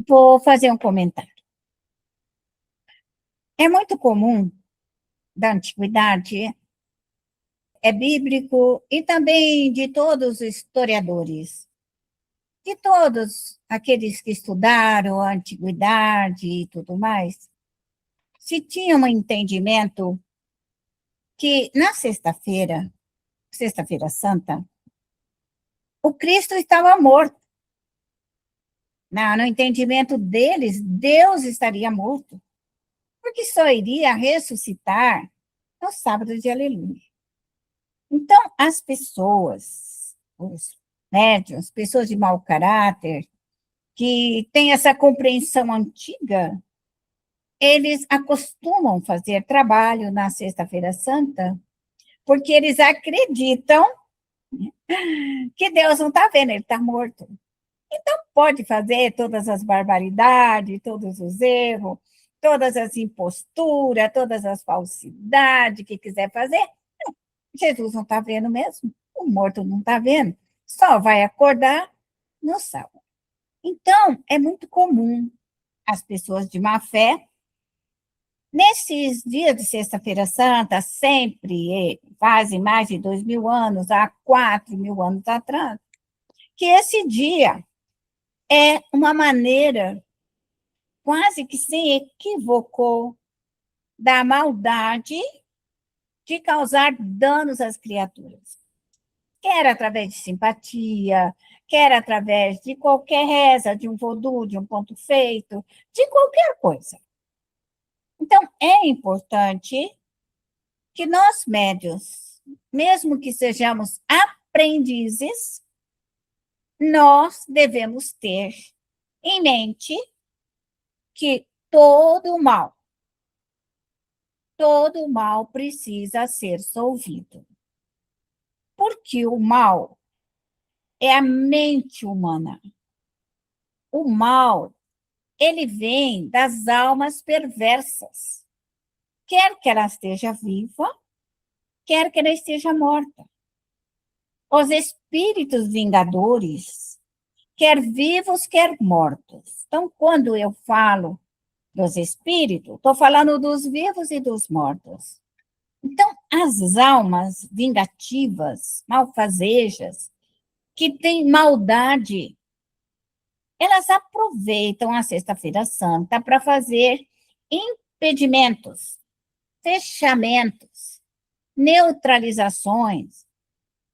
Vou fazer um comentário. É muito comum da antiguidade, é bíblico e também de todos os historiadores, de todos aqueles que estudaram a antiguidade e tudo mais, se tinha um entendimento que na sexta-feira, Sexta-feira Santa, o Cristo estava morto. No entendimento deles, Deus estaria morto, porque só iria ressuscitar no sábado de Aleluia. Então, as pessoas, os médiuns, pessoas de mau caráter, que têm essa compreensão antiga, eles acostumam fazer trabalho na Sexta-feira Santa, porque eles acreditam que Deus não está vendo, ele está morto. Então, pode fazer todas as barbaridades, todos os erros, todas as imposturas, todas as falsidades que quiser fazer. Não, Jesus não está vendo mesmo, o morto não está vendo, só vai acordar no sábado. Então, é muito comum as pessoas de má fé, nesses dias de Sexta-feira Santa, sempre, fazem mais de 2.000 anos, há 4.000 anos atrás, que esse dia é uma maneira quase que se equivocou da maldade de causar danos às criaturas. Quer através de simpatia, quer através de qualquer reza, de um vodú, de um ponto feito, de qualquer coisa. Então, é importante que nós, médios, mesmo que sejamos aprendizes, nós devemos ter em mente que todo mal precisa ser solvido. Porque o mal é a mente humana. O mal, ele vem das almas perversas. Quer que ela esteja viva, quer que ela esteja morta. Os espíritos vingadores, quer vivos, quer mortos. Então, quando eu falo dos espíritos, estou falando dos vivos e dos mortos. Então, as almas vingativas, malfazejas, que têm maldade, elas aproveitam a Sexta-feira Santa para fazer impedimentos, fechamentos, neutralizações,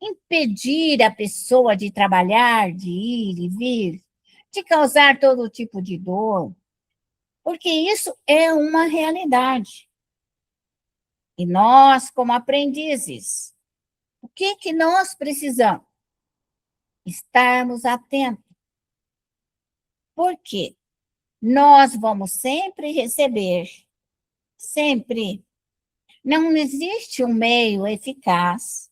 impedir a pessoa de trabalhar, de ir e vir, de causar todo tipo de dor, porque isso é uma realidade. E nós, como aprendizes, o que nós precisamos? Estarmos atentos. Porque nós vamos sempre receber, sempre. Não existe um meio eficaz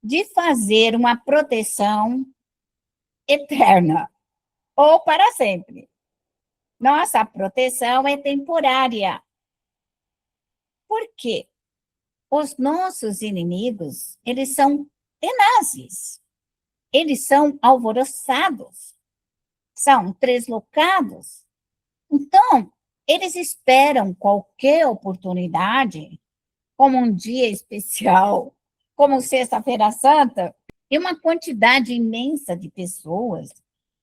de fazer uma proteção eterna ou para sempre. Nossa proteção é temporária. Por quê? Os nossos inimigos, eles são tenazes. Eles são alvoroçados. São treslocados. Então, eles esperam qualquer oportunidade, como um dia especial, como Sexta-feira Santa, e uma quantidade imensa de pessoas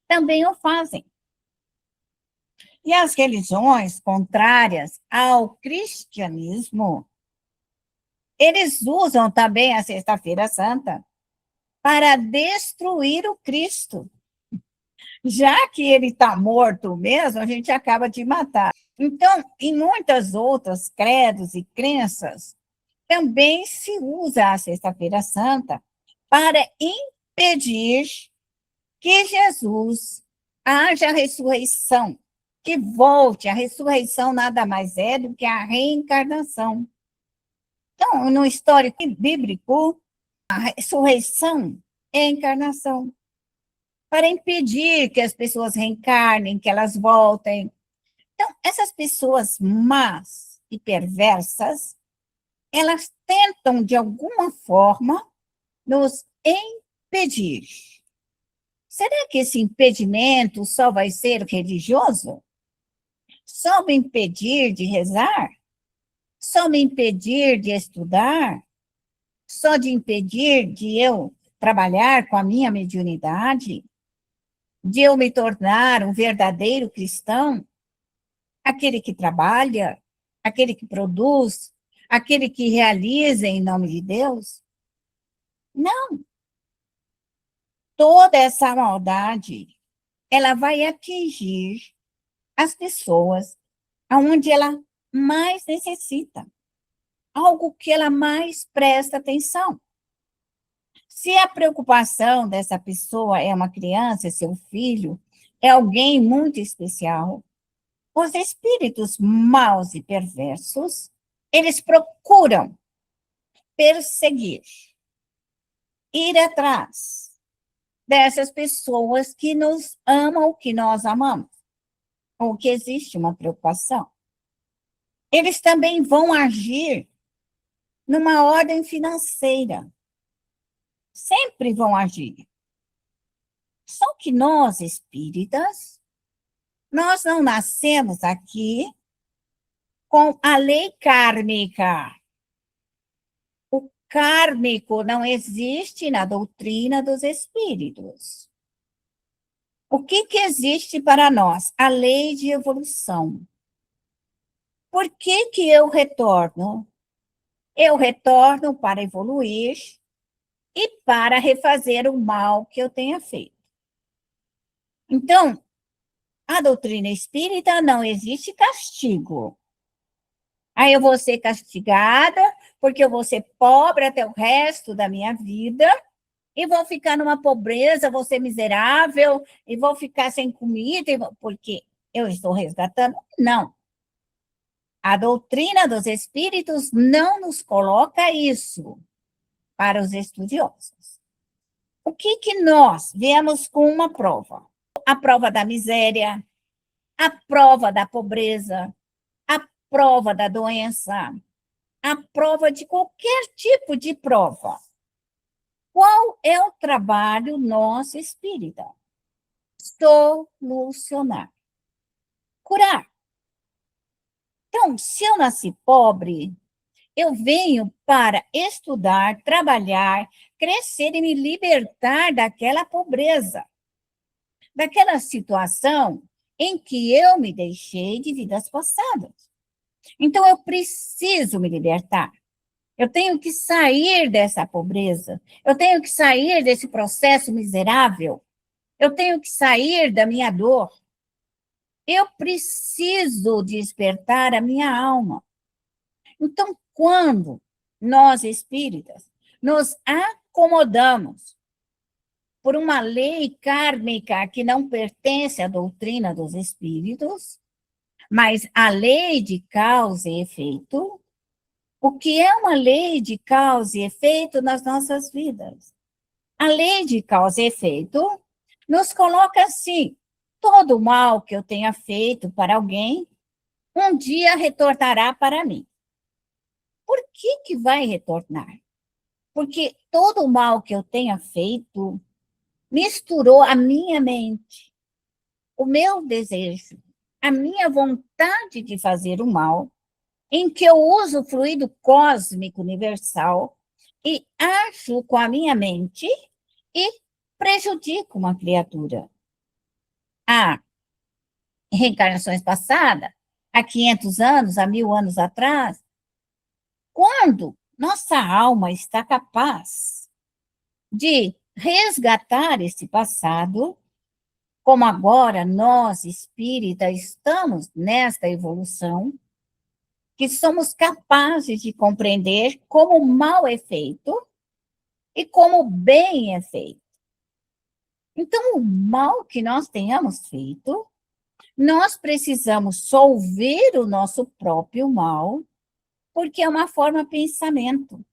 também o fazem. E as religiões contrárias ao cristianismo, eles usam também a Sexta-feira Santa para destruir o Cristo. Já que ele está morto mesmo, a gente acaba de matar. Então, em muitas outras credos e crenças, também se usa a Sexta-feira Santa para impedir que Jesus haja ressurreição, que volte. A ressurreição nada mais é do que a reencarnação. Então, no histórico bíblico, a ressurreição é a encarnação, para impedir que as pessoas reencarnem, que elas voltem. Então, essas pessoas más e perversas, elas tentam, de alguma forma, nos impedir. Será que esse impedimento só vai ser religioso? Só me impedir de rezar? Só me impedir de estudar? Só de impedir de eu trabalhar com a minha mediunidade? De eu me tornar um verdadeiro cristão? Aquele que trabalha, aquele que produz, aquele que realiza em nome de Deus? Não. Toda essa maldade, ela vai atingir as pessoas aonde ela mais necessita, algo que ela mais presta atenção. Se a preocupação dessa pessoa é uma criança, é seu filho, é alguém muito especial, os espíritos maus e perversos, eles procuram perseguir, ir atrás dessas pessoas que nos amam, que nós amamos, ou que existe uma preocupação. Eles também vão agir numa ordem financeira. Sempre vão agir. Só que nós, espíritas, nós não nascemos aqui com a lei kármica. O kármico não existe na doutrina dos espíritos. O que existe para nós? A lei de evolução. Por que eu retorno? Eu retorno para evoluir e para refazer o mal que eu tenha feito. Então, a doutrina espírita não existe castigo. Aí eu vou ser castigada porque eu vou ser pobre até o resto da minha vida e vou ficar numa pobreza, vou ser miserável e vou ficar sem comida porque eu estou resgatando. Não. A doutrina dos espíritos não nos coloca isso para os estudiosos. O que nós viemos com uma prova? A prova da miséria, a prova da pobreza, a prova da doença, a prova de qualquer tipo de prova. Qual é o trabalho nosso espírita? Solucionar. Curar. Então, se eu nasci pobre, eu venho para estudar, trabalhar, crescer e me libertar daquela pobreza, daquela situação em que eu me deixei de vidas passadas. Então, eu preciso me libertar. Eu tenho que sair dessa pobreza. Eu tenho que sair desse processo miserável. Eu tenho que sair da minha dor. Eu preciso despertar a minha alma. Então, quando nós espíritas nos acomodamos por uma lei kármica que não pertence à doutrina dos espíritos, mas à lei de causa e efeito, o que é uma lei de causa e efeito nas nossas vidas? A lei de causa e efeito nos coloca assim: todo o mal que eu tenha feito para alguém, um dia retornará para mim. Por que vai retornar? Porque todo o mal que eu tenha feito misturou a minha mente, o meu desejo, a minha vontade de fazer o mal, em que eu uso o fluido cósmico universal e ajo com a minha mente e prejudico uma criatura. Há reencarnações passadas, há 500 anos, há 1000 anos atrás, quando nossa alma está capaz de resgatar esse passado, como agora nós, espíritas, estamos nesta evolução, que somos capazes de compreender como o mal é feito e como o bem é feito. Então, o mal que nós tenhamos feito, nós precisamos solver o nosso próprio mal, porque é uma forma de pensamento.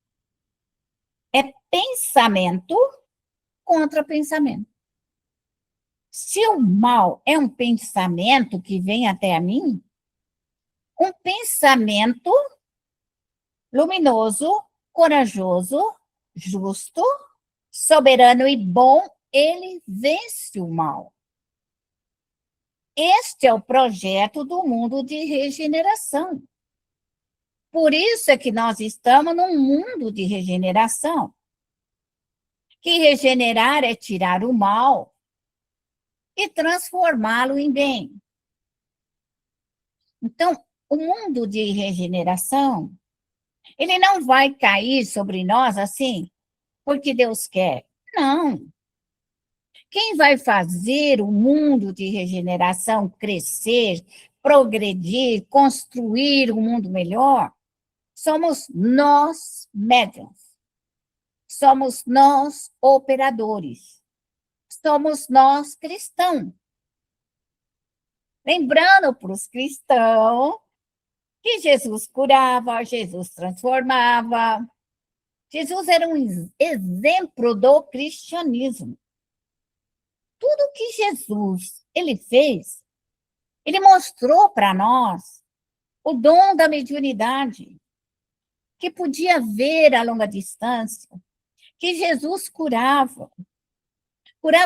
É pensamento contra pensamento. Se o mal é um pensamento que vem até a mim, um pensamento luminoso, corajoso, justo, soberano e bom, ele vence o mal. este é o projeto do mundo de regeneração. Por isso é que nós estamos num mundo de regeneração. Que regenerar é tirar o mal e transformá-lo em bem. Então, o mundo de regeneração, ele não vai cair sobre nós assim, porque Deus quer. Não. Quem vai fazer o mundo de regeneração crescer, progredir, construir um mundo melhor, somos nós médiuns. Somos nós operadores. Somos nós cristãos. Lembrando para os cristãos que Jesus curava, Jesus transformava. Jesus era um exemplo do cristianismo. Tudo que Jesus ele fez, ele mostrou para nós o dom da mediunidade, que podia ver a longa distância, que Jesus curava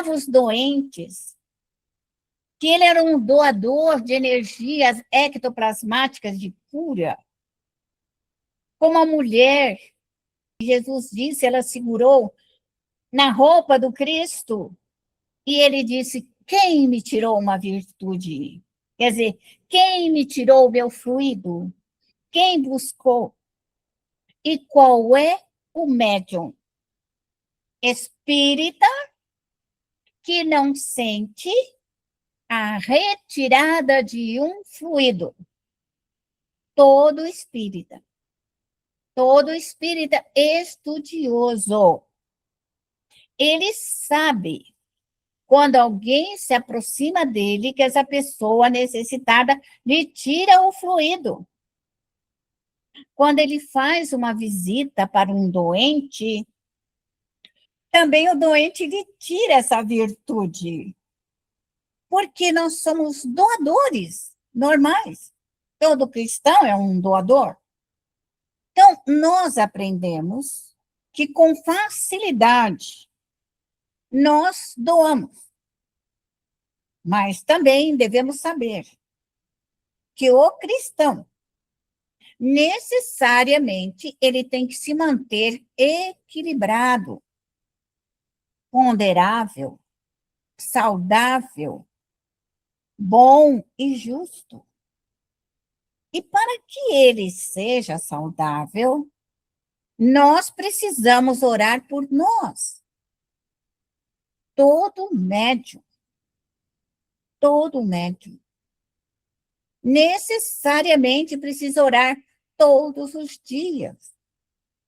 os doentes, que ele era um doador de energias ectoplasmáticas de cura. Como a mulher, Jesus disse, ela segurou na roupa do Cristo, e ele disse, quem me tirou uma virtude? Quer dizer, quem me tirou o meu fluido? Quem buscou? E qual é o médium? Espírita que não sente a retirada de um fluido. Todo espírita estudioso, ele sabe quando alguém se aproxima dele que essa pessoa necessitada lhe tira o fluido. Quando ele faz uma visita para um doente, também o doente lhe tira essa virtude. Porque nós somos doadores normais. Todo cristão é um doador. Então, nós aprendemos que com facilidade nós doamos. Mas também devemos saber que o cristão, necessariamente, ele tem que se manter equilibrado, ponderável, saudável, bom e justo. E para que ele seja saudável, nós precisamos orar por nós. Todo médium, necessariamente precisa orar todos os dias,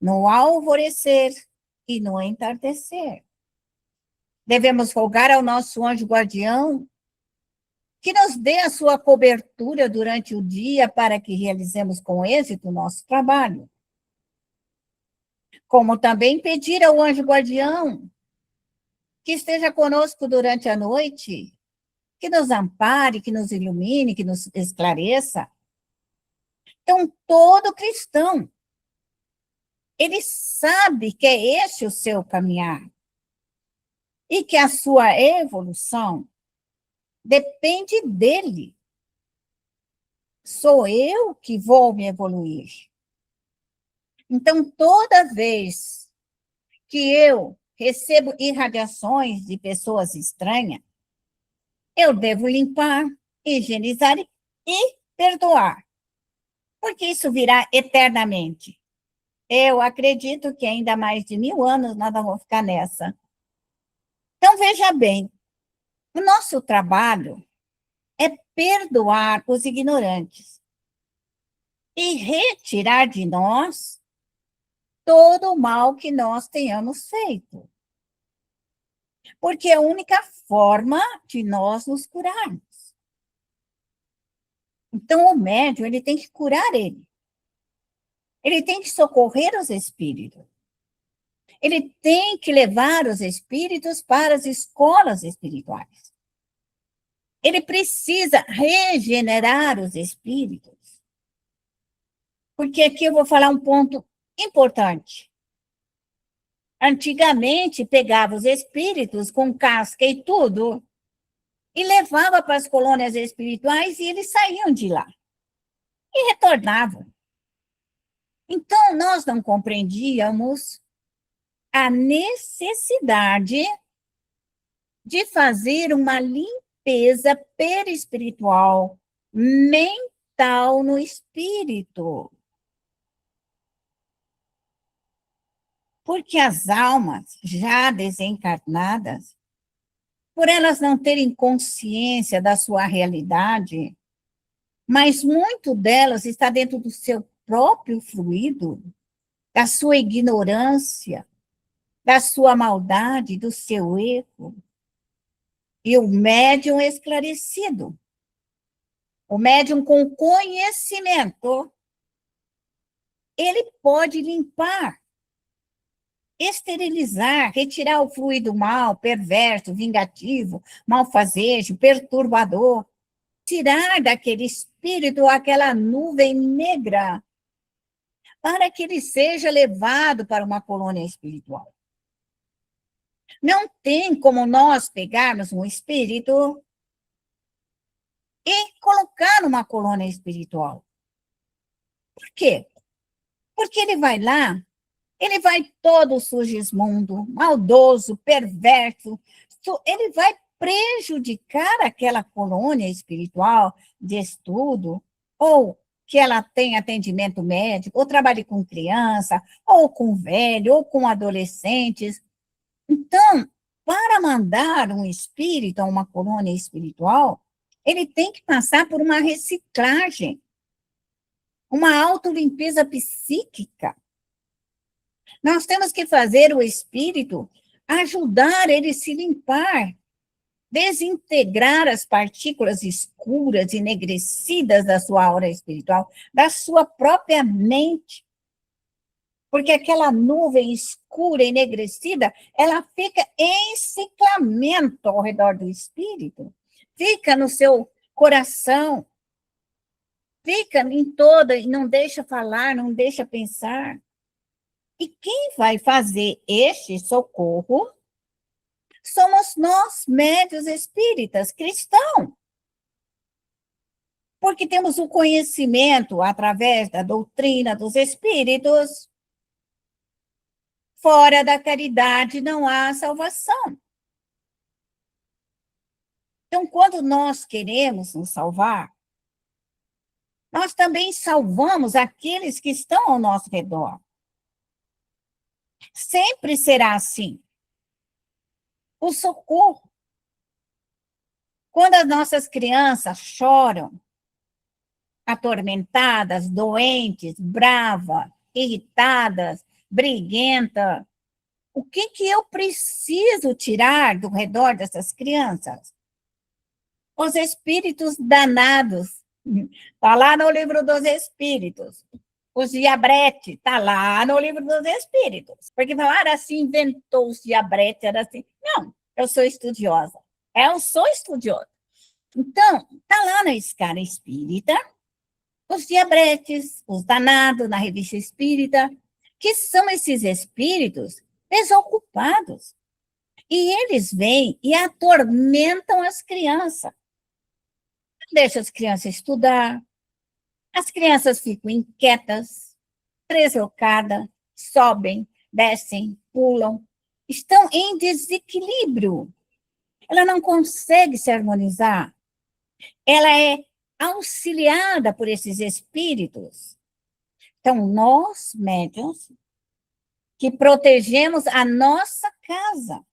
no alvorecer e no entardecer. Devemos rogar ao nosso anjo guardião que nos dê a sua cobertura durante o dia para que realizemos com êxito o nosso trabalho. Como também pedir ao anjo guardião que esteja conosco durante a noite, que nos ampare, que nos ilumine, que nos esclareça. Então, todo cristão, ele sabe que é esse o seu caminhar e que a sua evolução depende dele. Sou eu que vou me evoluir. Então, toda vez que eu recebo irradiações de pessoas estranhas, eu devo limpar, higienizar e perdoar, porque isso virá eternamente. Eu acredito que ainda mais de 1000 anos nós vamos ficar nessa. Então, veja bem, o nosso trabalho é perdoar os ignorantes e retirar de nós todo o mal que nós tenhamos feito. Porque é a única forma de nós nos curarmos. Então, o médium, ele tem que curar ele. Ele tem que socorrer os espíritos. Ele tem que levar os espíritos para as escolas espirituais. Ele precisa regenerar os espíritos. Porque aqui eu vou falar um ponto importante. Antigamente, pegava os espíritos com casca e tudo e levava para as colônias espirituais e eles saíam de lá e retornavam. Então, nós não compreendíamos a necessidade de fazer uma limpeza perispiritual, mental no espírito. Porque as almas já desencarnadas, por elas não terem consciência da sua realidade, mas muito delas está dentro do seu próprio fluido, da sua ignorância, da sua maldade, do seu erro. E o médium esclarecido, o médium com conhecimento, ele pode limpar, esterilizar, retirar o fluido mal, perverso, vingativo, malfazejo, perturbador, tirar daquele espírito aquela nuvem negra, para que ele seja levado para uma colônia espiritual. Não tem como nós pegarmos um espírito e colocar numa colônia espiritual. Por quê? Porque ele vai lá, ele vai todo sujesmundo, maldoso, perverso, ele vai prejudicar aquela colônia espiritual de estudo, ou que ela tem atendimento médico, ou trabalhe com criança, ou com velho, ou com adolescentes. Então, para mandar um espírito a uma colônia espiritual, ele tem que passar por uma reciclagem, uma autolimpeza psíquica. Nós temos que fazer o espírito ajudar ele a se limpar, desintegrar as partículas escuras, enegrecidas da sua aura espiritual, da sua própria mente. Porque aquela nuvem escura, enegrecida, ela fica em ciclamento ao redor do espírito, fica no seu coração, fica em toda, e não deixa falar, não deixa pensar. E quem vai fazer este socorro somos nós, médios espíritas, cristãos. Porque temos o conhecimento através da doutrina dos espíritos. Fora da caridade não há salvação. Então, quando nós queremos nos salvar, nós também salvamos aqueles que estão ao nosso redor. Sempre será assim. O socorro. Quando as nossas crianças choram, atormentadas, doentes, bravas, irritadas, briguentas, o que eu preciso tirar do redor dessas crianças? Os espíritos danados. Está lá no livro dos espíritos. Os diabretes, está lá no livro dos espíritos. Porque falaram assim, inventou os diabretes, era assim. Não, eu sou estudiosa. Eu sou estudiosa. Então, está lá na escala espírita, os diabretes, os danados, na revista espírita, que são esses espíritos desocupados. E eles vêm e atormentam as crianças. Deixa as crianças estudar, as crianças ficam inquietas, deslocadas, sobem, descem, pulam, estão em desequilíbrio. Ela não consegue se harmonizar. Ela é auxiliada por esses espíritos. Então, nós, médiuns, que protegemos a nossa casa,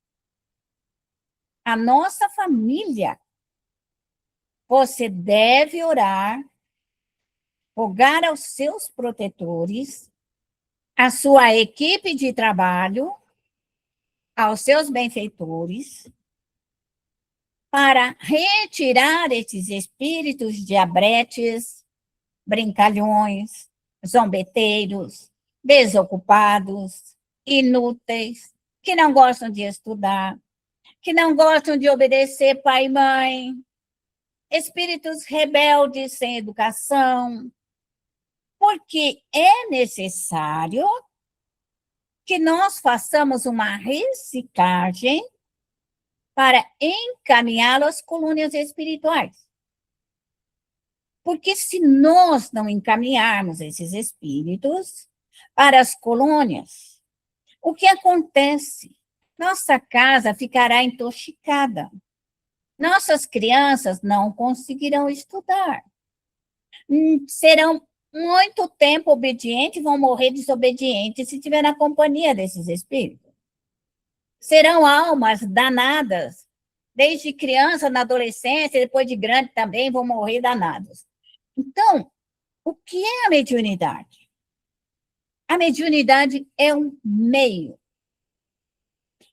a nossa família, você deve orar, rogar aos seus protetores, à sua equipe de trabalho, aos seus benfeitores, para retirar esses espíritos diabretes, brincalhões, zombeteiros, desocupados, inúteis, que não gostam de estudar, que não gostam de obedecer pai e mãe, espíritos rebeldes sem educação, porque é necessário que nós façamos uma reciclagem para encaminhá-lo às colônias espirituais. Porque se nós não encaminharmos esses espíritos para as colônias, o que acontece? Nossa casa ficará intoxicada. Nossas crianças não conseguirão estudar. Serão muito tempo obedientes, vão morrer desobedientes se estiver na companhia desses espíritos. Serão almas danadas, desde criança, na adolescência, depois de grande também vão morrer danadas. Então, o que é a mediunidade? A mediunidade é um meio.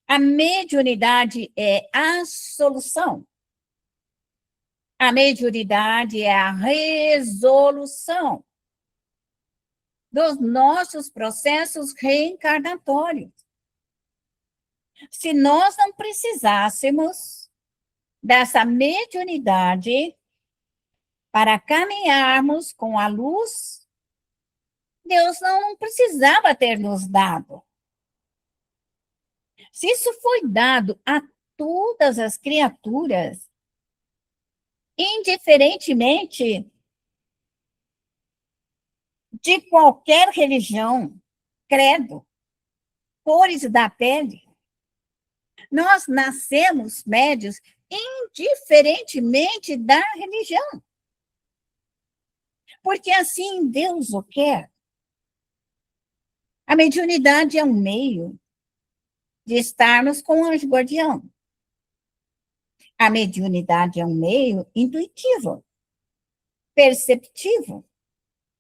A mediunidade é a solução. A mediunidade é a resolução dos nossos processos reencarnatórios. Se nós não precisássemos dessa mediunidade para caminharmos com a luz, Deus não precisava ter nos dado. Se isso foi dado a todas as criaturas, indiferentemente de qualquer religião, credo, cores da pele, nós nascemos médios indiferentemente da religião. Porque assim Deus o quer. A mediunidade é um meio de estarmos com o anjo guardião. A mediunidade é um meio intuitivo, perceptivo,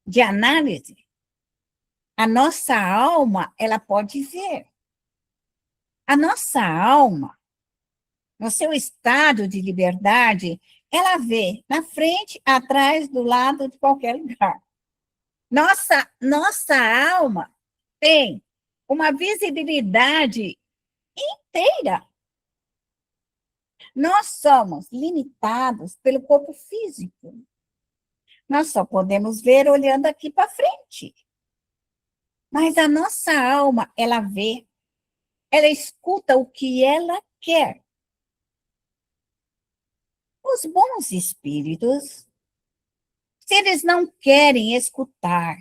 de análise. A nossa alma, ela pode ver. A nossa alma, no seu estado de liberdade, ela vê na frente, atrás, do lado, de qualquer lugar. Nossa alma tem uma visibilidade inteira. Nós somos limitados pelo corpo físico. Nós só podemos ver olhando aqui para frente. Mas a nossa alma, ela vê, ela escuta o que ela quer. Os bons espíritos, se eles não querem escutar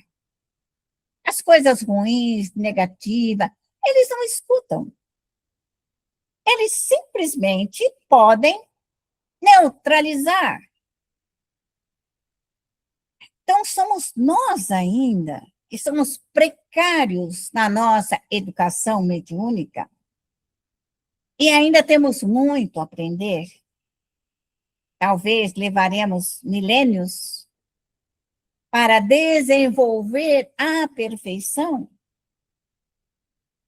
as coisas ruins, negativas, eles não escutam. Eles simplesmente podem neutralizar. Então, somos nós ainda, que somos precários na nossa educação mediúnica, e ainda temos muito a aprender. Talvez levaremos milênios para desenvolver a perfeição.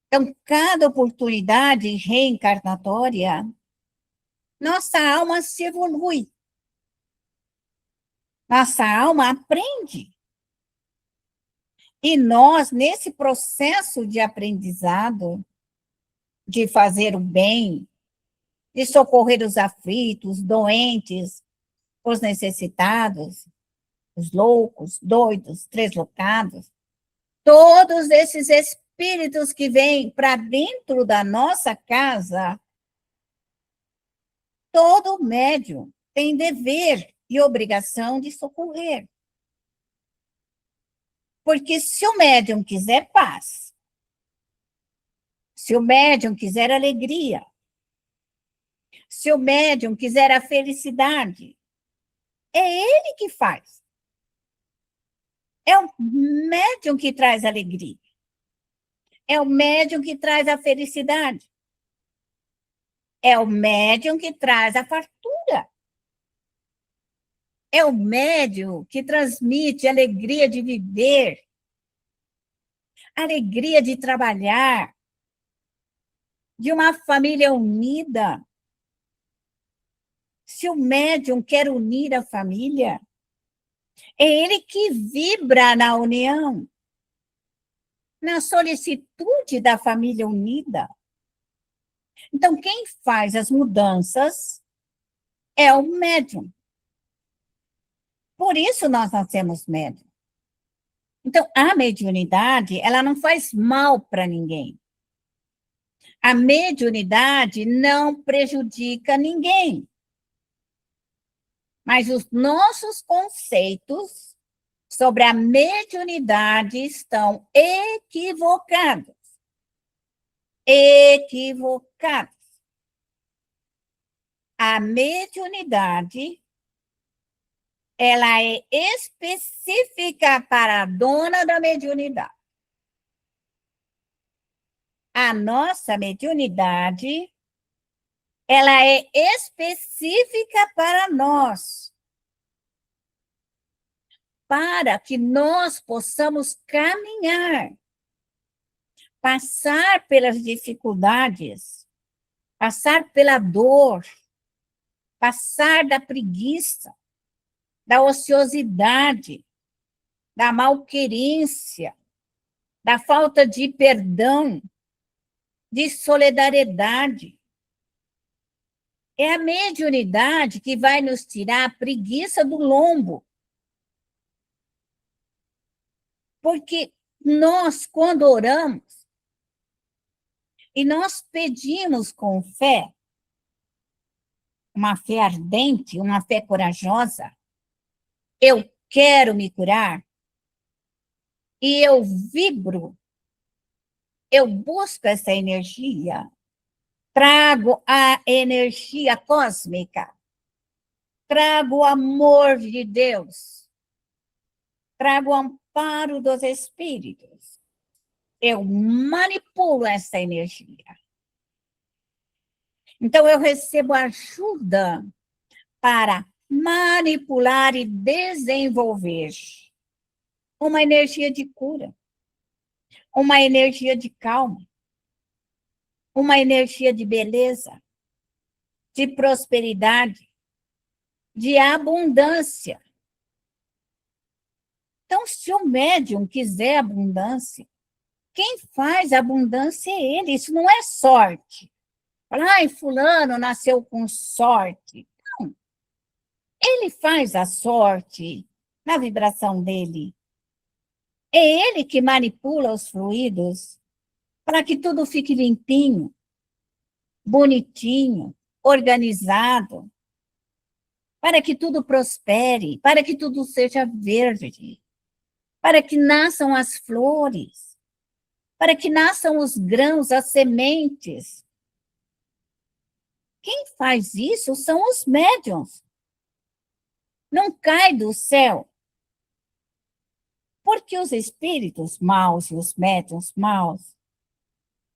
Então, cada oportunidade reencarnatória, nossa alma se evolui. Nossa alma aprende. E nós, nesse processo de aprendizado, de fazer o bem, de socorrer os aflitos, doentes, os necessitados, os loucos, doidos, treslocados, todos esses espíritos que vêm para dentro da nossa casa, todo médium tem dever e obrigação de socorrer. Porque se o médium quiser paz, se o médium quiser alegria, se o médium quiser a felicidade, é ele que faz. É o médium que traz alegria. É o médium que traz a felicidade. É o médium que traz a fartura. É o médium que transmite a alegria de viver, a alegria de trabalhar, de uma família unida. Se o médium quer unir a família, é ele que vibra na união, na solicitude da família unida. Então, quem faz as mudanças é o médium. Por isso nós nascemos médium. Então, a mediunidade, ela não faz mal para ninguém. A mediunidade não prejudica ninguém, mas os nossos conceitos sobre a mediunidade estão equivocados. Equivocados. A mediunidade, ela é específica para a dona da mediunidade. A nossa mediunidade, ela é específica para nós, para que nós possamos caminhar, passar pelas dificuldades, passar pela dor, passar da preguiça, da ociosidade, da malquerência, da falta de perdão, de solidariedade. É a mediunidade que vai nos tirar a preguiça do lombo. Porque nós, quando oramos, e nós pedimos com fé, uma fé ardente, uma fé corajosa, eu quero me curar, e eu vibro, eu busco essa energia, trago a energia cósmica, trago o amor de Deus, trago o amparo dos espíritos. Eu manipulo essa energia. Então, eu recebo ajuda para manipular e desenvolver uma energia de cura, uma energia de calma, uma energia de beleza, de prosperidade, de abundância. Então, se o médium quiser abundância, quem faz abundância é ele. Isso não é sorte. Ai, fulano nasceu com sorte. Não. Ele faz a sorte na vibração dele. É ele que manipula os fluidos para que tudo fique limpinho, bonitinho, organizado, para que tudo prospere, para que tudo seja verde, para que nasçam as flores, para que nasçam os grãos, as sementes. Quem faz isso são os médiuns. Não cai do céu. Porque os espíritos maus e os médiuns maus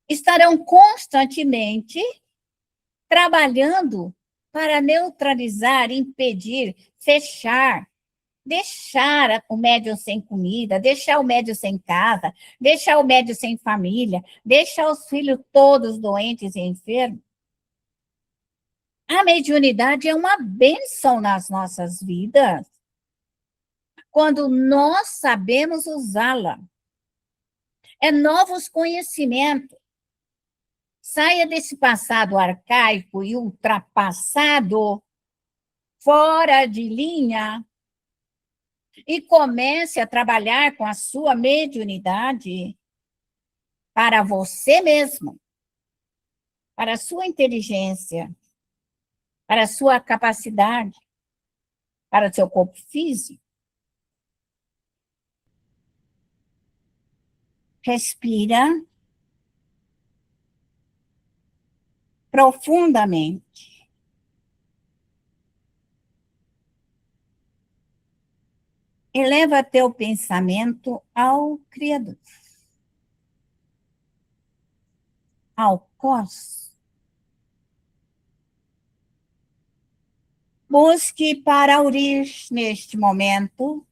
estarão constantemente trabalhando para neutralizar, impedir, fechar, deixar o médium sem comida, deixar o médium sem casa, deixar o médium sem família, deixar os filhos todos doentes e enfermos. A mediunidade é uma bênção nas nossas vidas, quando nós sabemos usá-la. É novos conhecimentos. Saia desse passado arcaico e ultrapassado, fora de linha, e comece a trabalhar com a sua mediunidade para você mesmo, para a sua inteligência, para a sua capacidade, para o seu corpo físico. Respira profundamente. Eleva teu pensamento ao Criador, ao cosmos. Busque para aurir neste momento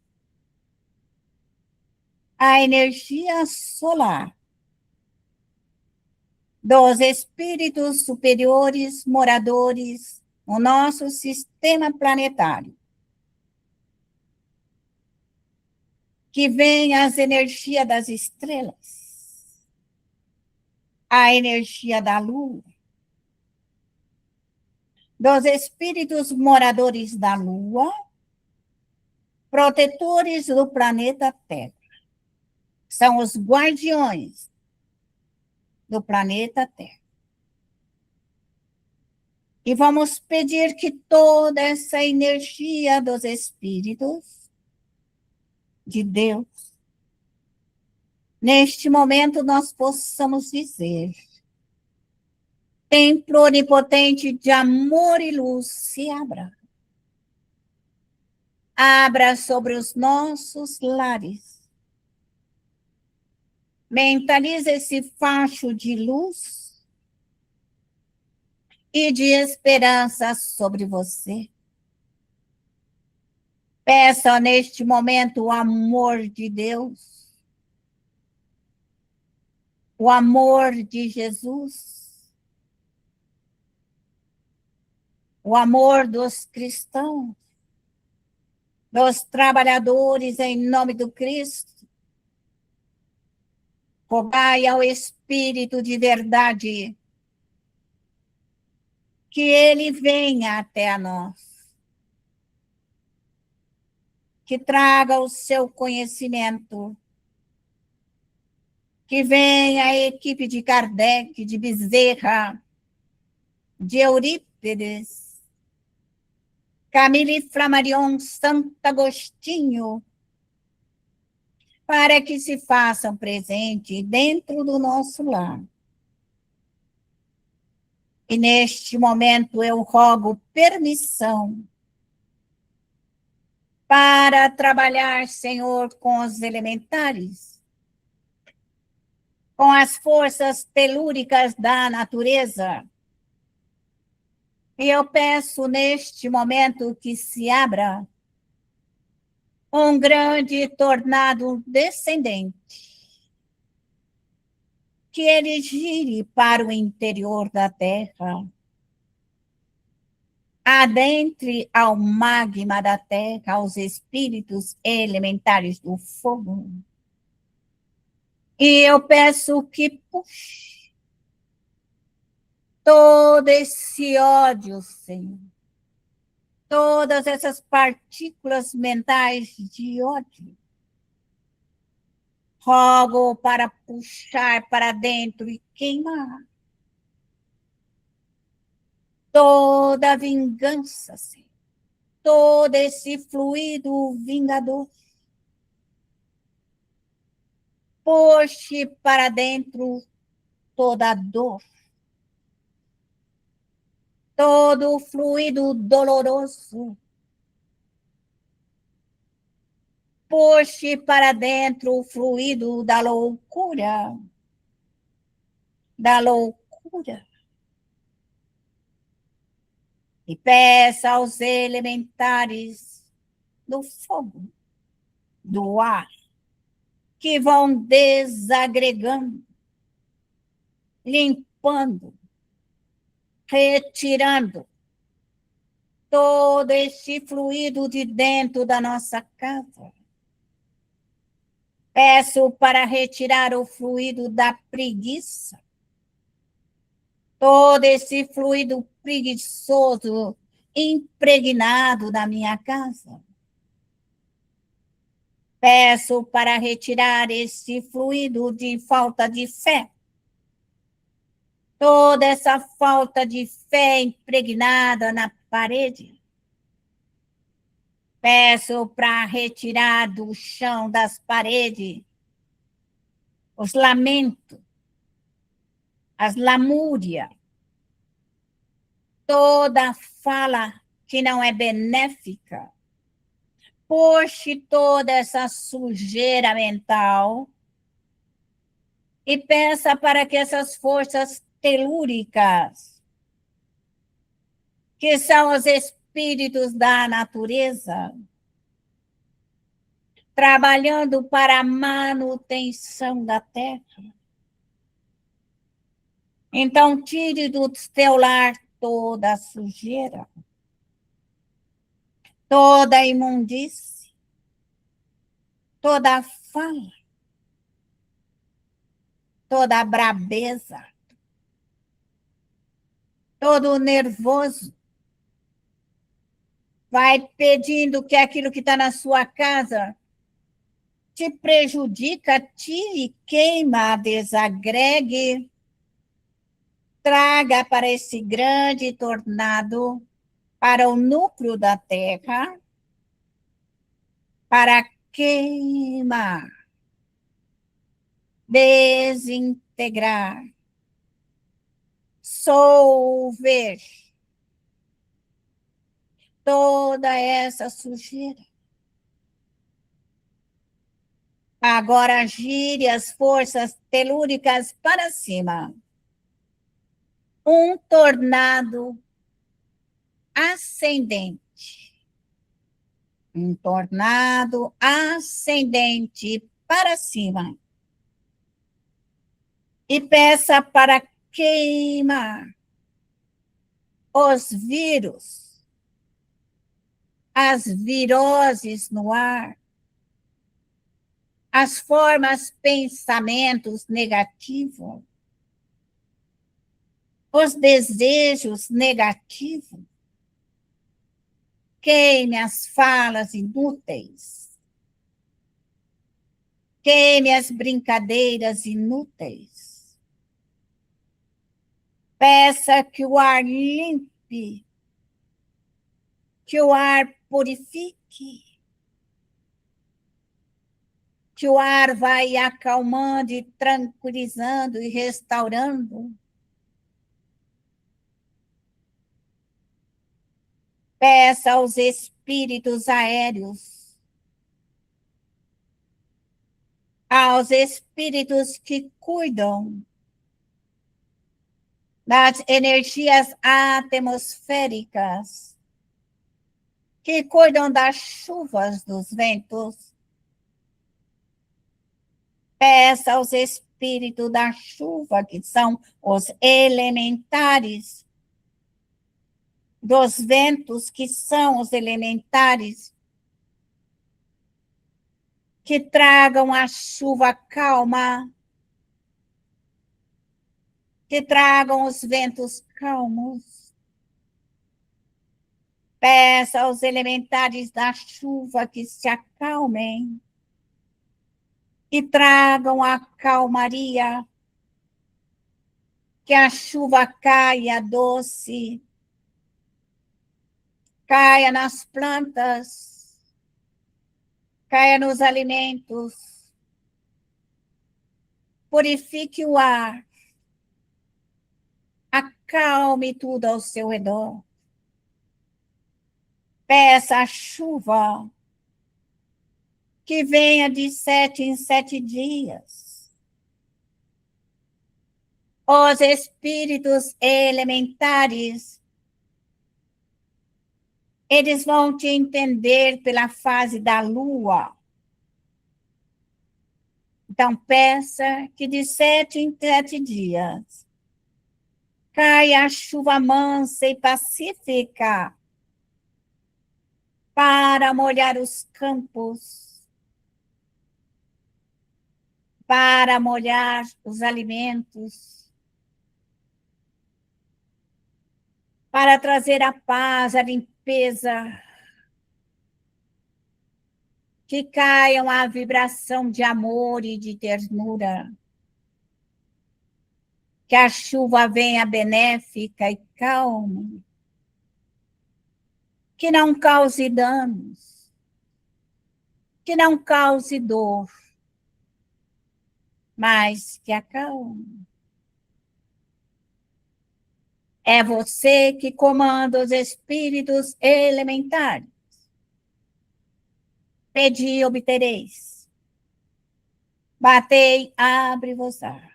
a energia solar dos espíritos superiores moradores no nosso sistema planetário. Que vem as energias das estrelas, a energia da lua, dos espíritos moradores da lua, protetores do planeta Terra. São os guardiões do planeta Terra. E vamos pedir que toda essa energia dos espíritos de Deus, neste momento nós possamos dizer: templo onipotente de amor e luz, se abra. Abra sobre os nossos lares. Mentalize esse facho de luz e de esperança sobre você. Peça neste momento o amor de Deus, o amor de Jesus, o amor dos cristãos, dos trabalhadores em nome do Cristo. Rogai ao Espírito de verdade que ele venha até a nós, que traga o seu conhecimento, que venha a equipe de Kardec, de Bezerra, de Eurípides, Camille Flammarion, Santo Agostinho, para que se façam presente dentro do nosso lar. E neste momento eu rogo permissão para trabalhar, Senhor, com os elementares, com as forças telúricas da natureza. E eu peço neste momento que se abra um grande tornado descendente, que ele gire para o interior da Terra, adentre ao magma da Terra, aos espíritos elementares do fogo. E eu peço que puxe todo esse ódio, Senhor, todas essas partículas mentais de ódio. Rogo para puxar para dentro e queimar toda a vingança, Senhor, todo esse fluido vingador. Puxe para dentro toda a dor, todo o fluido doloroso. Puxe para dentro o fluido da loucura, da loucura. E peça aos elementares do fogo, do ar, que vão desagregando, limpando, retirando todo esse fluido de dentro da nossa casa. Peço para retirar o fluido da preguiça, todo esse fluido preguiçoso impregnado da minha casa. Peço para retirar esse fluido de falta de fé, toda essa falta de fé impregnada na parede. Peço para retirar do chão, das paredes, os lamentos, as lamúrias, toda fala que não é benéfica. Puxe toda essa sujeira mental e peça para que essas forças telúricas, que são os espíritos da natureza, trabalhando para a manutenção da terra. Então, tire do teu lar toda a sujeira, toda a imundície, toda a fala, toda a brabeza, todo o nervoso. Vai pedindo que aquilo que está na sua casa te prejudica, tire, queima, desagregue. traga para esse grande tornado, para o núcleo da Terra, para queimar, desintegrar, solver toda essa sujeira. Agora gire as forças telúricas para cima. Um tornado ascendente. Um tornado ascendente para cima. E peça para queimar os vírus, as viroses no ar, as formas pensamentos negativos, os desejos negativos, queime as falas inúteis, queime as brincadeiras inúteis. Peça que o ar limpe, que o ar purifique, que o ar vai acalmando e tranquilizando e restaurando. Peça aos espíritos aéreos, aos espíritos que cuidam das energias atmosféricas, que cuidam das chuvas, dos ventos. Peça aos espíritos da chuva, que são os elementares, dos ventos, que são os elementares, que tragam a chuva calma, que tragam os ventos calmos. Peça aos elementares da chuva que se acalmem e tragam a calmaria, que a chuva caia doce, caia nas plantas, caia nos alimentos, purifique o ar, acalme tudo ao seu redor. Peça a chuva que venha de 7 em 7 dias. Os espíritos elementares, eles vão te entender pela fase da lua. Então, peça que de 7 em 7 dias caia a chuva mansa e pacífica para molhar os campos, para molhar os alimentos, para trazer a paz, a limpeza, que caiam a vibração de amor e de ternura, que a chuva venha benéfica e calma, que não cause danos, que não cause dor, mas que acalme. É você que comanda os espíritos elementares. Pedi e obtereis. Batei, abre-vos-á.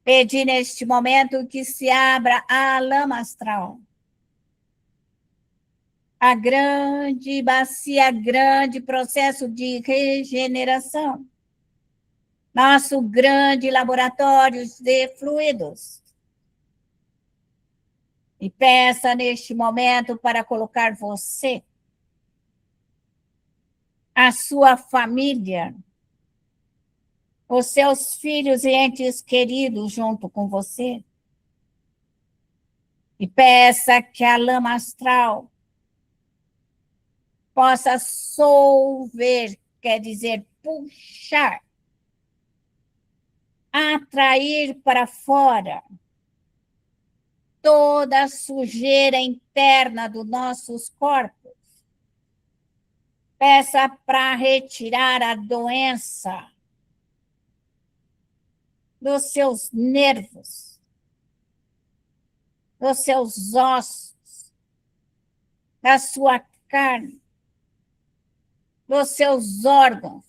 Pedi neste momento que se abra a lama astral. A grande bacia, grande processo de regeneração. Nosso grande laboratório de fluidos. E peça neste momento para colocar você, a sua família, os seus filhos e entes queridos junto com você. E peça que a lama astral possa solver, quer dizer, puxar atrair para fora toda a sujeira interna dos nossos corpos. Peça para retirar a doença dos seus nervos, dos seus ossos, da sua carne, dos seus órgãos.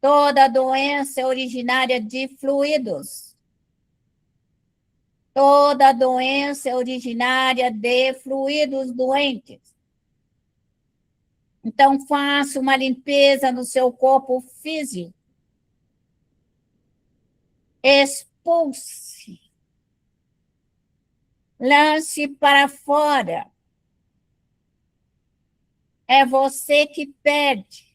Toda doença é originária de fluidos. Toda doença é originária de fluidos doentes. Então, faça uma limpeza no seu corpo físico. Expulse. Lance para fora. É você que pede.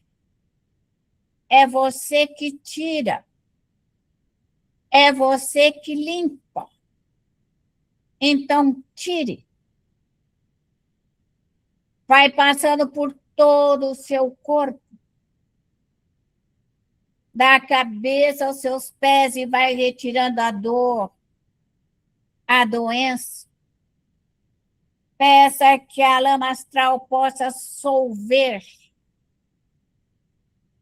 É você que tira. É você que limpa. Então, tire. Vai passando por todo o seu corpo. Da cabeça aos seus pés e vai retirando a dor, a doença. Peça que a lama astral possa solver,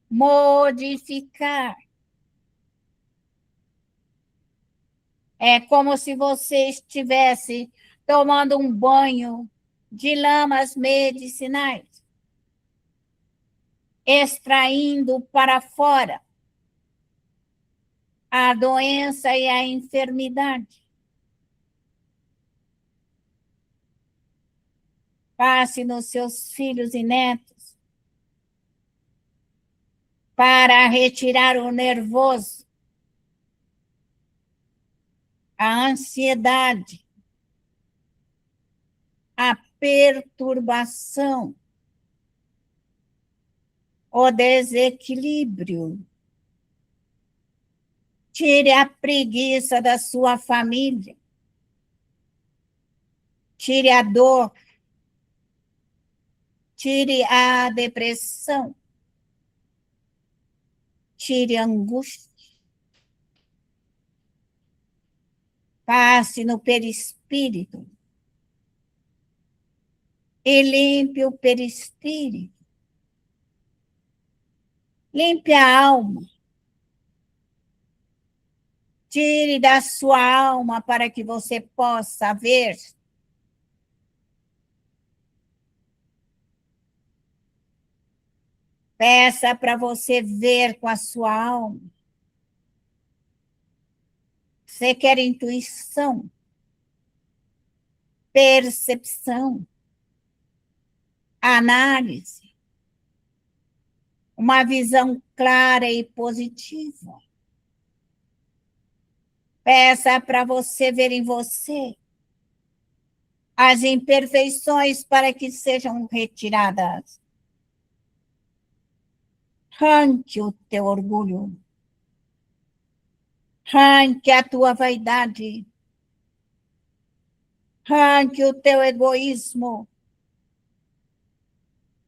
modificar. É como se você estivesse tomando um banho de lamas medicinais, extraindo para fora a doença e a enfermidade. Passe nos seus filhos e netos para retirar o nervoso, a ansiedade, a perturbação, o desequilíbrio. Tire a preguiça da sua família. Tire a dor. Tire a depressão. Tire a angústia. Passe no perispírito e limpe o perispírito. Limpe a alma. Tire da sua alma para que você possa ver. Peça para você ver com a sua alma. Você quer intuição, percepção, análise, uma visão clara e positiva. Peça para você ver em você as imperfeições para que sejam retiradas. Arranque o teu orgulho. Arranque a tua vaidade. Arranque o teu egoísmo.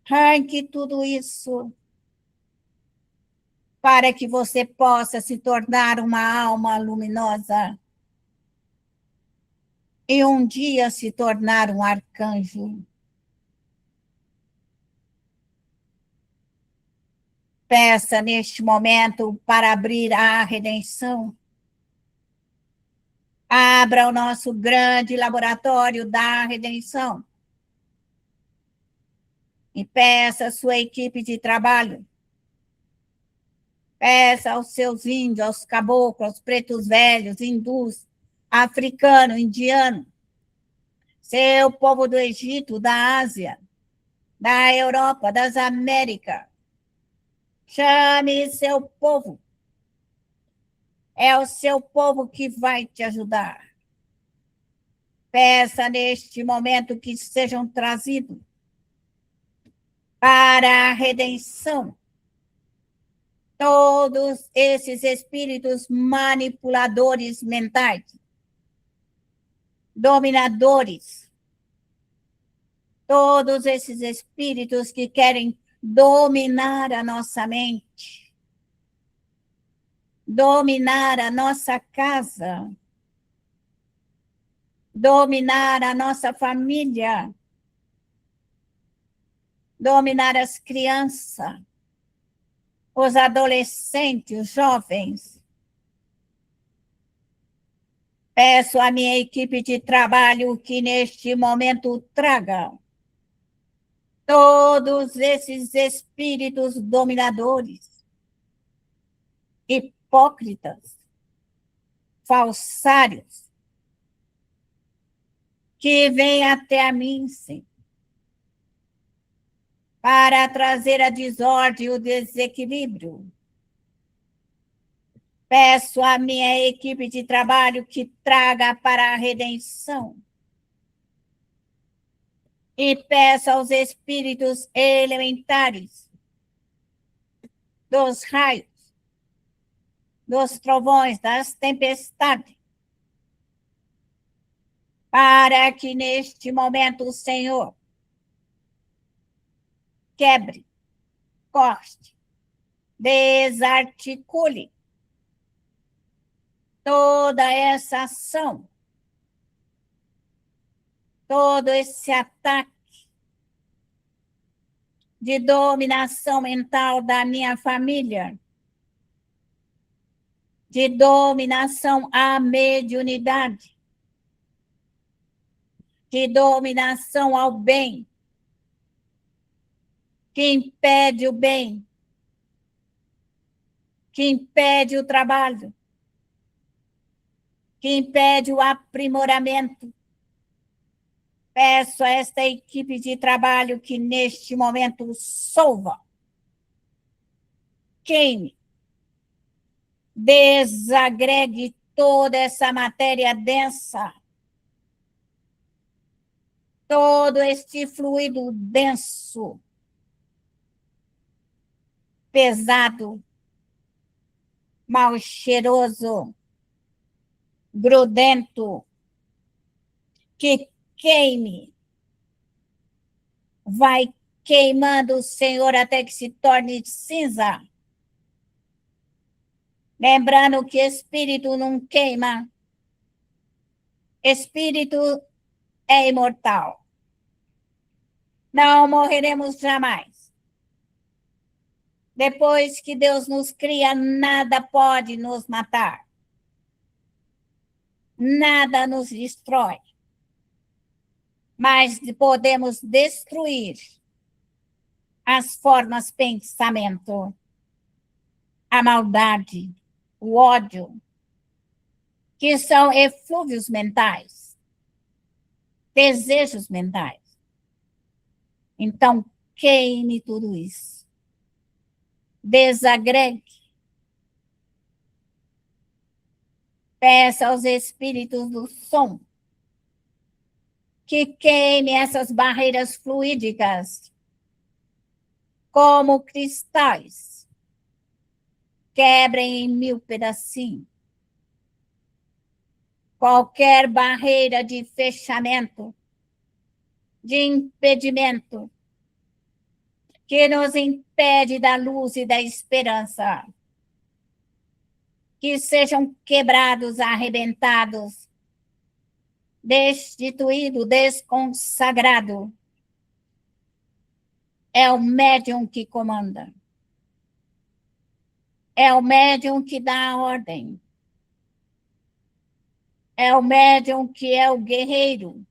Arranque tudo isso para que você possa se tornar uma alma luminosa e um dia se tornar um arcanjo. Peça neste momento para abrir a redenção. Abra o nosso grande laboratório da redenção. E peça à sua equipe de trabalho. Peça aos seus índios, aos caboclos, aos pretos velhos, hindus, africano, indiano, seu povo do Egito, da Ásia, da Europa, das Américas. Chame seu povo. É o seu povo que vai te ajudar. Peça neste momento que sejam trazidos para a redenção todos esses espíritos manipuladores mentais, dominadores, todos esses espíritos que querem dominar a nossa mente. dominar a nossa casa, dominar a nossa família, dominar as crianças, os adolescentes, os jovens. Peço à minha equipe de trabalho que neste momento traga todos esses espíritos dominadores, hipócritas, falsários, que vêm até a mim, Senhor, para trazer a desordem e o desequilíbrio. Peço à minha equipe de trabalho que traga para a redenção. E peço aos espíritos elementares dos raios, dos trovões, das tempestades, para que neste momento o Senhor quebre, corte, desarticule toda essa ação, todo esse ataque de dominação mental da minha família, de dominação à mediunidade, de dominação ao bem, que impede o bem, que impede o trabalho, que impede o aprimoramento. Peço a esta equipe de trabalho que neste momento solva, queime, desagregue toda essa matéria densa, todo este fluido denso, pesado, mal cheiroso, grudento, que queime, vai queimando o Senhor até que se torne cinza. Lembrando que espírito não queima, espírito é imortal. Não morreremos jamais. Depois que Deus nos cria, nada pode nos matar. Nada nos destrói. Mas podemos destruir as formas de pensamento, a maldade, o ódio, que são eflúvios mentais, desejos mentais. Então, queime tudo isso. Desagregue. Peça aos espíritos do som que queime essas barreiras fluídicas como cristais. Quebrem em 1000 pedacinhos. Qualquer barreira de fechamento, de impedimento, que nos impede da luz e da esperança, que sejam quebrados, arrebentados, destituído, desconsagrado. É o médium que comanda. É o médium que dá a ordem. É o médium que é o guerreiro.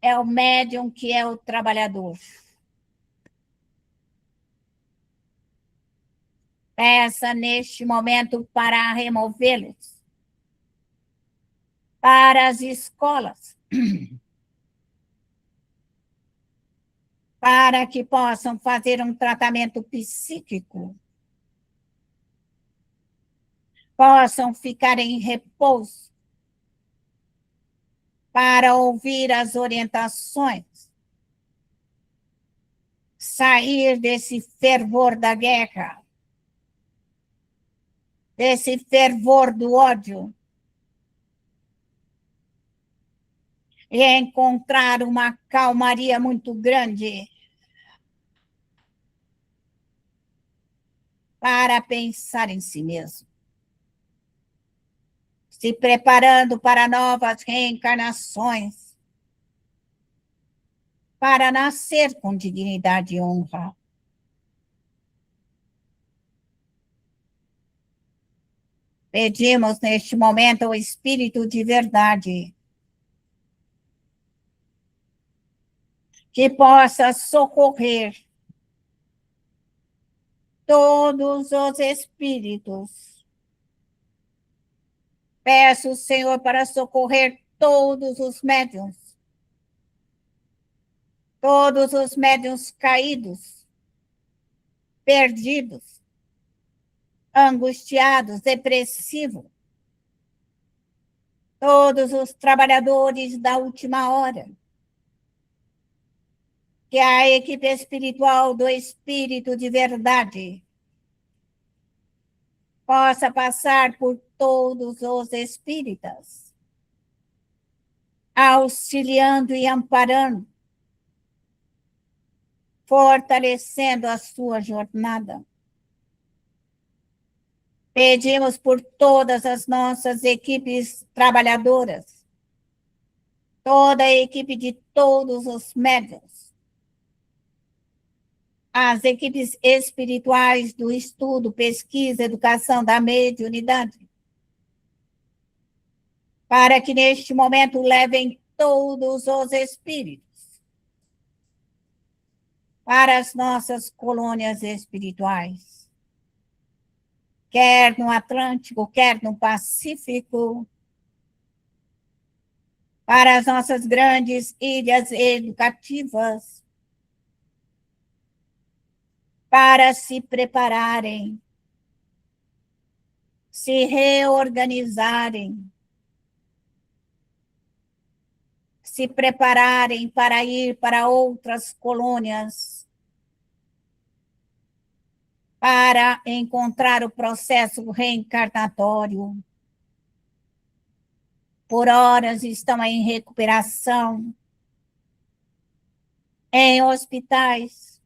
É o médium que é o trabalhador. Peça neste momento para removê-los para as escolas, para que possam fazer um tratamento psíquico, possam ficar em repouso para ouvir as orientações, sair desse fervor da guerra, desse fervor do ódio, e encontrar uma calmaria muito grande, para pensar em si mesmo, se preparando para novas reencarnações, para nascer com dignidade e honra. Pedimos neste momento o Espírito de verdade que possa socorrer todos os espíritos. Peço, Senhor, para socorrer todos os médiuns caídos, perdidos, angustiados, depressivos, todos os trabalhadores da última hora, que a equipe espiritual do Espírito de Verdade possa passar por todos os espíritas, auxiliando e amparando, fortalecendo a sua jornada. Pedimos por todas as nossas equipes trabalhadoras, toda a equipe de todos os médiuns, as equipes espirituais do estudo, pesquisa, educação da mediunidade, para que neste momento levem todos os espíritos para as nossas colônias espirituais, quer no Atlântico, quer no Pacífico, para as nossas grandes ilhas educativas, para se prepararem, se reorganizarem, se prepararem para ir para outras colônias, para encontrar o processo reencarnatório. Por horas estão em recuperação, em hospitais,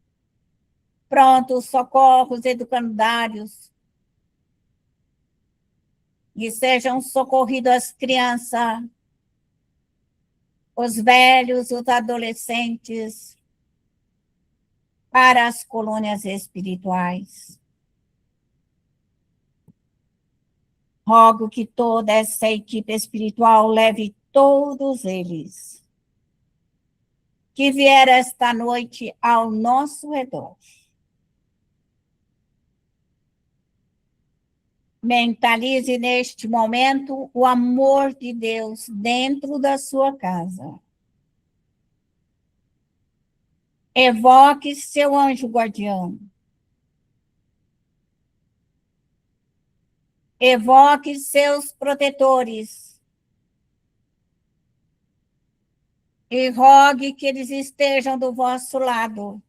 prontos socorros educandários, e sejam socorridos as crianças, os velhos, os adolescentes, para as colônias espirituais. Rogo que toda essa equipe espiritual leve todos eles que vier esta noite ao nosso redor. Mentalize neste momento o amor de Deus dentro da sua casa. Evoque seu anjo guardião. Evoque seus protetores. E rogue que eles estejam do vosso lado.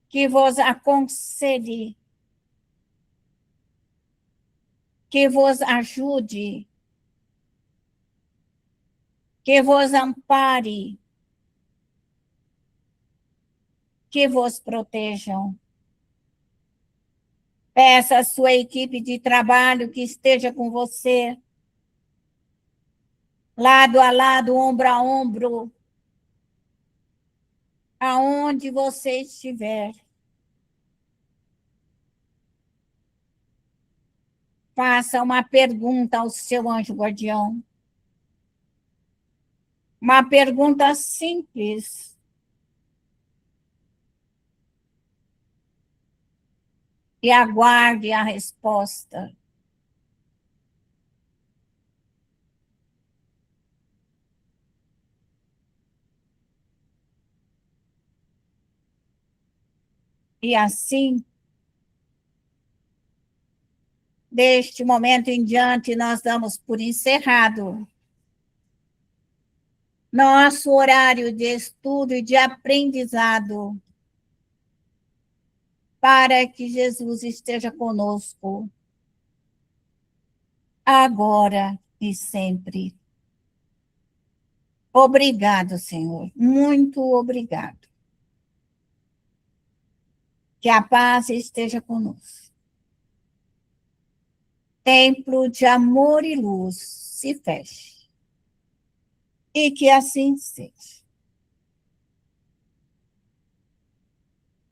Que vos aconselhe. Que vos ajude. Que vos ampare. Que vos protejam. Peça à sua equipe de trabalho que esteja com você, lado a lado, ombro a ombro, aonde você estiver. Faça uma pergunta ao seu anjo guardião. Uma pergunta simples. E aguarde a resposta. E assim, deste momento em diante, nós damos por encerrado nosso horário de estudo e de aprendizado, para que Jesus esteja conosco, agora e sempre. Obrigado, Senhor. Muito obrigado. Que a paz esteja conosco. Templo de amor e luz se feche. E que assim seja.